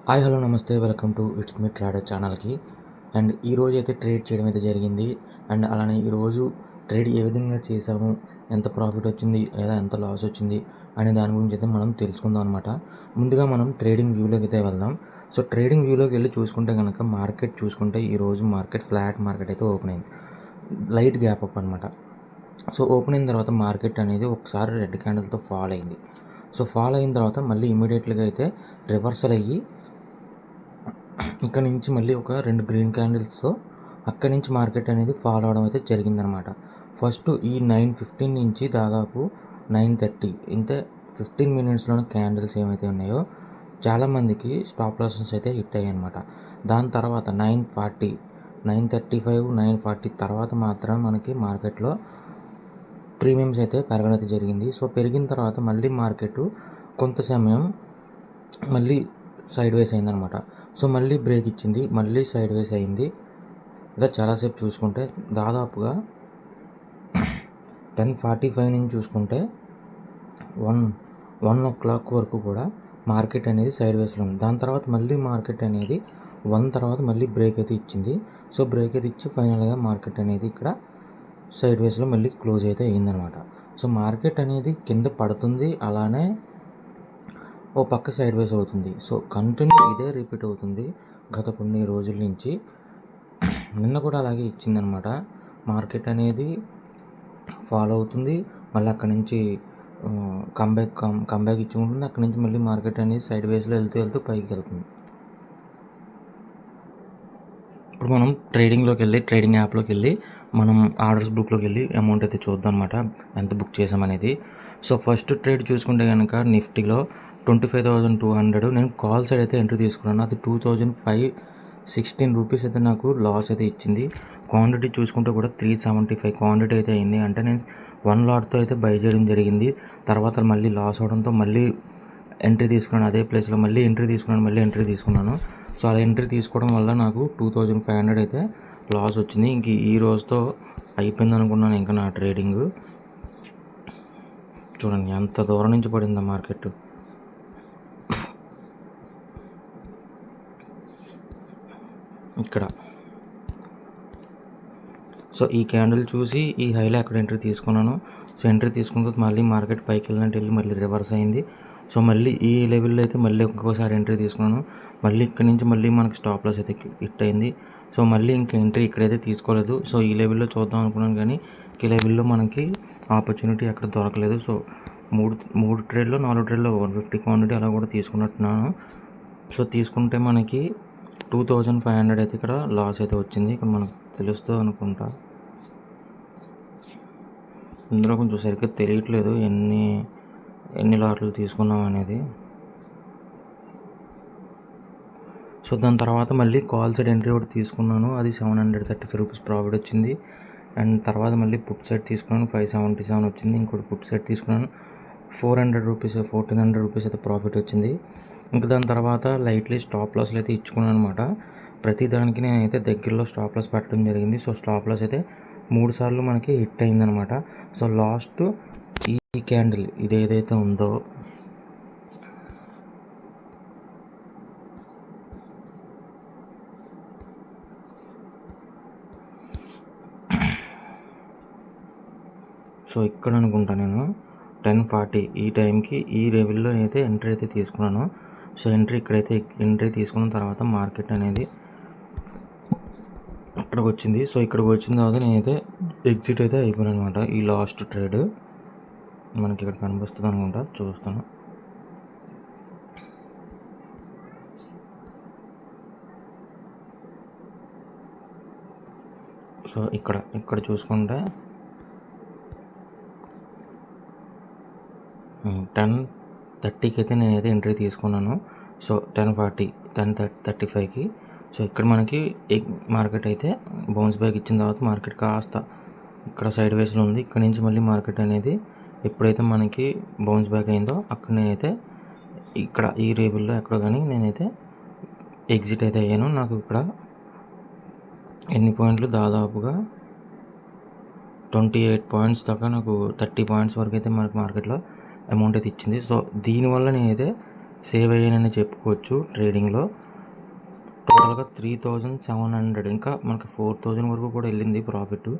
Hi hello నమస్తే welcome to it's me trader ఛానల్కి. And ఈరోజు అయితే ట్రేడ్ చేయడం అయితే జరిగింది. అండ్ అలానే ఈరోజు ట్రేడ్ ఏ విధంగా చేసాము, ఎంత ప్రాఫిట్ వచ్చింది లేదా ఎంత లాస్ వచ్చింది అనే దాని గురించి అయితే మనం తెలుసుకుందాం అనమాట. ముందుగా మనం ట్రేడింగ్ వ్యూలోకి అయితే వెళ్దాం. సో ట్రేడింగ్ వ్యూలోకి వెళ్ళి చూసుకుంటే కనుక మార్కెట్ చూసుకుంటే ఈరోజు మార్కెట్ ఫ్లాట్ మార్కెట్ అయితే ఓపెన్ అయింది, లైట్ గ్యాప్ అప్ అనమాట. సో ఓపెన్ అయిన తర్వాత మార్కెట్ అనేది ఒకసారి రెడ్ క్యాండిల్తో ఫాల్ అయింది. సో ఫాల్ అయిన తర్వాత మళ్ళీ ఇమీడియట్గా అయితే రివర్సల్ అయ్యి ఇక్కడ నుంచి మళ్ళీ ఒక 2 గ్రీన్ క్యాండిల్స్తో అక్కడి నుంచి మార్కెట్ అనేది ఫాలో అవడం అయితే జరిగిందనమాట. ఫస్ట్ ఈ 9:15 నుంచి దాదాపు 9:30 ఇంతే 15 మినిట్స్లోనే క్యాండిల్స్ ఏమైతే ఉన్నాయో చాలామందికి స్టాప్ లాసెస్ అయితే హిట్ అయ్యాయి అనమాట. దాని తర్వాత 9:40, 9:35, 9:40 తర్వాత మాత్రం మనకి మార్కెట్లో ప్రీమియమ్స్ అయితే పెరగడం అయితే జరిగింది. సో పెరిగిన తర్వాత మళ్ళీ మార్కెట్ కొంత సమయం మళ్ళీ సైడ్ వేస్ అయిందనమాట. సో మళ్ళీ బ్రేక్ ఇచ్చింది, మళ్ళీ సైడ్ వేస్ అయింది. ఇలా చాలాసేపు చూసుకుంటే దాదాపుగా 10:45 నుంచి చూసుకుంటే 1 o'clock వరకు కూడా మార్కెట్ అనేది సైడ్ వేస్లో ఉంది. దాని తర్వాత మళ్ళీ మార్కెట్ అనేది 1 తర్వాత మళ్ళీ బ్రేక్ అయితే ఇచ్చింది. సో బ్రేక్ అయితే ఇచ్చి ఫైనల్గా మార్కెట్ అనేది ఇక్కడ సైడ్ వేస్లో మళ్ళీ క్లోజ్ అయితే అయిందనమాట. సో మార్కెట్ అనేది కింద పడుతుంది, అలానే ఓ పక్క సైడ్ వేస్ అవుతుంది. సో కంటిన్యూ ఇదే రిపీట్ అవుతుంది గత కొన్ని రోజుల నుంచి. నిన్న కూడా అలాగే ఇచ్చిందనమాట. మార్కెట్ అనేది ఫాలో అవుతుంది, మళ్ళీ అక్కడి నుంచి కంబ్యాక్ ఇచ్చుకుంటుంది. అక్కడి నుంచి మళ్ళీ మార్కెట్ అనేది సైడ్ వేస్లో వెళ్తూ పైకి వెళ్తుంది. ఇప్పుడు మనం ట్రేడింగ్ యాప్లోకి వెళ్ళి మనం ఆర్డర్స్ బుక్లోకి వెళ్ళి అమౌంట్ అయితే చూద్దాం అనమాట, ఎంత బుక్ చేసామనేది. సో ఫస్ట్ ట్రేడ్ చూసుకుంటే కనుక నిఫ్టీలో 25,200 నేను కాల్ సైడ్ అయితే ఎంట్రీ తీసుకున్నాను. అది 2,516 రూపీస్ అయితే నాకు లాస్ అయితే ఇచ్చింది. క్వాంటిటీ చూసుకుంటే కూడా 375 క్వాంటిటీ అయితే అయింది. అంటే నేను 1 లాట్తో అయితే బై చేయడం జరిగింది. తర్వాత మళ్ళీ లాస్ అవడంతో మళ్ళీ ఎంట్రీ తీసుకున్నాను, అదే ప్లేస్లో మళ్ళీ ఎంట్రీ తీసుకున్నాను. సో అలా ఎంట్రీ తీసుకోవడం వల్ల నాకు 2,500 అయితే లాస్ వచ్చింది. ఇంక ఈ రోజుతో అయిపోయింది అనుకున్నాను ఇంకా నా ట్రేడింగ్. చూడండి ఎంత దూరం నుంచి పడిందా మార్కెట్. ఇక్కడ సో ఈ క్యాండిల్ చూసి ఈ హైలో అక్కడ ఎంట్రీ తీసుకున్నాను. సో ఎంట్రీ తీసుకున్న తర్వాత మళ్ళీ మార్కెట్ పైకి వెళ్ళి మళ్ళీ రివర్స్ అయింది. సో మళ్ళీ ఈ లెవెల్లో అయితే మళ్ళీ ఇంకోసారి ఎంట్రీ తీసుకున్నాను. మళ్ళీ ఇక్కడ నుంచి మళ్ళీ మనకి స్టాప్ లాస్ అయితే హిట్ అయింది. సో మళ్ళీ ఇంకా ఎంట్రీ ఇక్కడైతే తీసుకోలేదు. సో ఈ లెవెల్లో చూద్దాం అనుకున్నాను, కానీ ఈ లెవెల్లో మనకి ఆపర్చునిటీ అక్కడ దొరకలేదు. సో 4 ట్రేడ్లో 150 క్వాంటిటీ అలా కూడా తీసుకున్నట్టున్నాను. సో తీసుకుంటే మనకి 2,500 అయితే ఇక్కడ లాస్ అయితే వచ్చింది. ఇక్కడ మనకు తెలుస్తుంది అనుకుంటా, ఇందులో కొంచెం సరిగ్గా తెలియట్లేదు ఎన్ని లాట్లు తీసుకున్నాం అనేది. సో దాని తర్వాత మళ్ళీ కాల్ సైడ్ ఎంట్రీ ఒకటి తీసుకున్నాను, అది 735 రూపీస్ ప్రాఫిట్ వచ్చింది. అండ్ తర్వాత మళ్ళీ పుట్ సైడ్ తీసుకున్నాను, 577 వచ్చింది. ఇంకోటి పుట్ సైడ్ తీసుకున్నాను, 400 రూపీస్ 1,400 రూపీస్ అయితే ప్రాఫిట్ వచ్చింది. ఇంకా దాని తర్వాత లైట్లీ స్టాప్ లాస్లు అయితే ఇచ్చుకున్నాను అనమాట. ప్రతి దానికి నేనైతే దగ్గరలో స్టాప్ లాస్ పెట్టడం జరిగింది. సో స్టాప్ లాస్ అయితే 3 సార్లు మనకి హిట్ అయిందనమాట. సో లాస్ట్ ఈ క్యాండిల్ ఇది ఏదైతే ఉందో సో ఇక్కడ అనుకుంటా నేను 10:40 ఈ టైంకి ఈ లెవెల్లో అయితే ఎంట్రీ అయితే తీసుకున్నాను. సో ఎంట్రీ తీసుకున్న తర్వాత మార్కెట్ అనేది ఇక్కడికి వచ్చింది. సో ఇక్కడికి వచ్చిన తర్వాత నేనైతే ఎగ్జిట్ అయితే అయిపోయాను అనమాట. ఈ లాస్ట్ ట్రేడ్ మనకి ఇక్కడ కనిపిస్తుంది అనుకుంటా, చూస్తాను. సో ఇక్కడ చూసుకుంటే 10:30కి అయితే నేనైతే ఎంట్రీ తీసుకున్నాను. సో 10:35కి సో ఇక్కడ మనకి మార్కెట్ అయితే బౌన్స్ బ్యాక్ ఇచ్చిన తర్వాత మార్కెట్ కాస్త ఇక్కడ సైడ్ వేస్లో ఉంది. ఇక్కడ నుంచి మళ్ళీ మార్కెట్ అనేది ఎప్పుడైతే మనకి బౌన్స్ బ్యాక్ అయిందో అక్కడ నేనైతే ఇక్కడ ఈ రేబుల్లో ఎక్కడ కానీ నేనైతే ఎగ్జిట్ అయితే అయ్యాను. నాకు ఇక్కడ ఎన్ని పాయింట్లు, దాదాపుగా 28 పాయింట్స్ దాకా, నాకు 30 పాయింట్స్ వరకు అయితే మనకి మార్కెట్లో అమౌంట్ అయితే ఇచ్చింది. సో దీనివల్ల నేనైతే సేవ్ అయ్యానని చెప్పుకోవచ్చు ట్రేడింగ్లో. టోటల్గా 3700, ఇంకా మనకి 4000 వరకు కూడా వెళ్ళింది ప్రాఫిట్.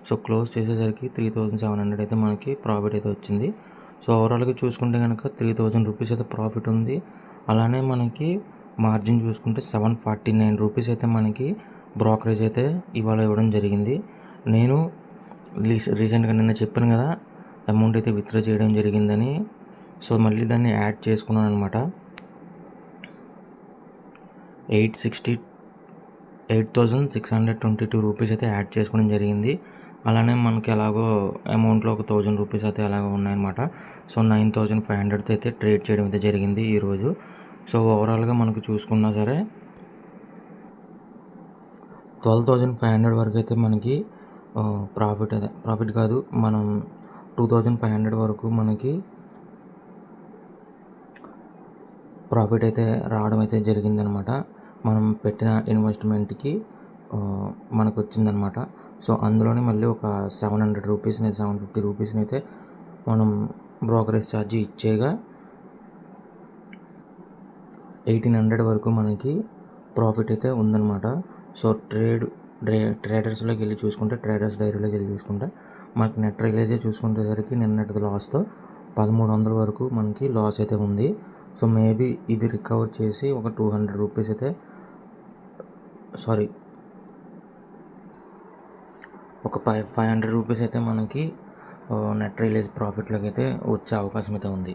సో క్లోజ్ చేసేసరికి 3700 అయితే మనకి ప్రాఫిట్ అయితే వచ్చింది. సో ఓవరాల్గా చూసుకుంటే కనుక 3000 రూపీస్ అయితే ప్రాఫిట్ ఉంది. అలానే మనకి మార్జిన్ చూసుకుంటే 749 రూపీస్ అయితే మనకి బ్రోకరేజ్ అయితే ఇవాళ ఇవ్వడం జరిగింది. నేను రీసెంట్గా నిన్న చెప్పాను కదా అమౌంట్ అయితే విత్డ్రా చేయడం జరిగిందని. సో మళ్ళీ దాన్ని యాడ్ చేసుకున్నాను అనమాట. 8622 రూపీస్ అయితే యాడ్ చేసుకోవడం జరిగింది. అలానే మనకి ఎలాగో అమౌంట్లో ఒక 1000 రూపీస్ అయితే అలాగో ఉన్నాయన్నమాట. సో 9500 అయితే ట్రేడ్ చేయడం అయితే జరిగింది ఈరోజు. సో ఓవరాల్గా మనకు చూసుకున్నా సరే 12500 వరకు అయితే మనకి ప్రాఫిట్ కాదు, మనం 2500 వరకు మనకి ప్రాఫిట్ అయితే రావడం అయితే జరిగిందనమాట. మనం పెట్టిన ఇన్వెస్ట్మెంట్కి మనకు వచ్చిందనమాట. సో అందులోనే మళ్ళీ ఒక 750 రూపీస్ని అయితే మనం బ్రోకరేజ్ ఛార్జీ ఇచ్చేగా 1800 వరకు మనకి ప్రాఫిట్ అయితే ఉందన్నమాట. సో ట్రేడర్స్లోకి వెళ్ళి చూసుకుంటే, ట్రేడర్స్ డైరీలోకి వెళ్ళి చూసుకుంటే మనకి నెట్ రిలీజే చూసుకునేసరికి నిన్నటి లాస్తో 1300 వరకు మనకి లాస్ అయితే ఉంది. సో మేబీ ఇది రికవర్ చేసి ఒక 200 రూపీస్ అయితే ఒక 500 రూపీస్ అయితే మనకి నెట్ రిలీజ్ ప్రాఫిట్లోకి అయితే వచ్చే అవకాశం అయితే ఉంది.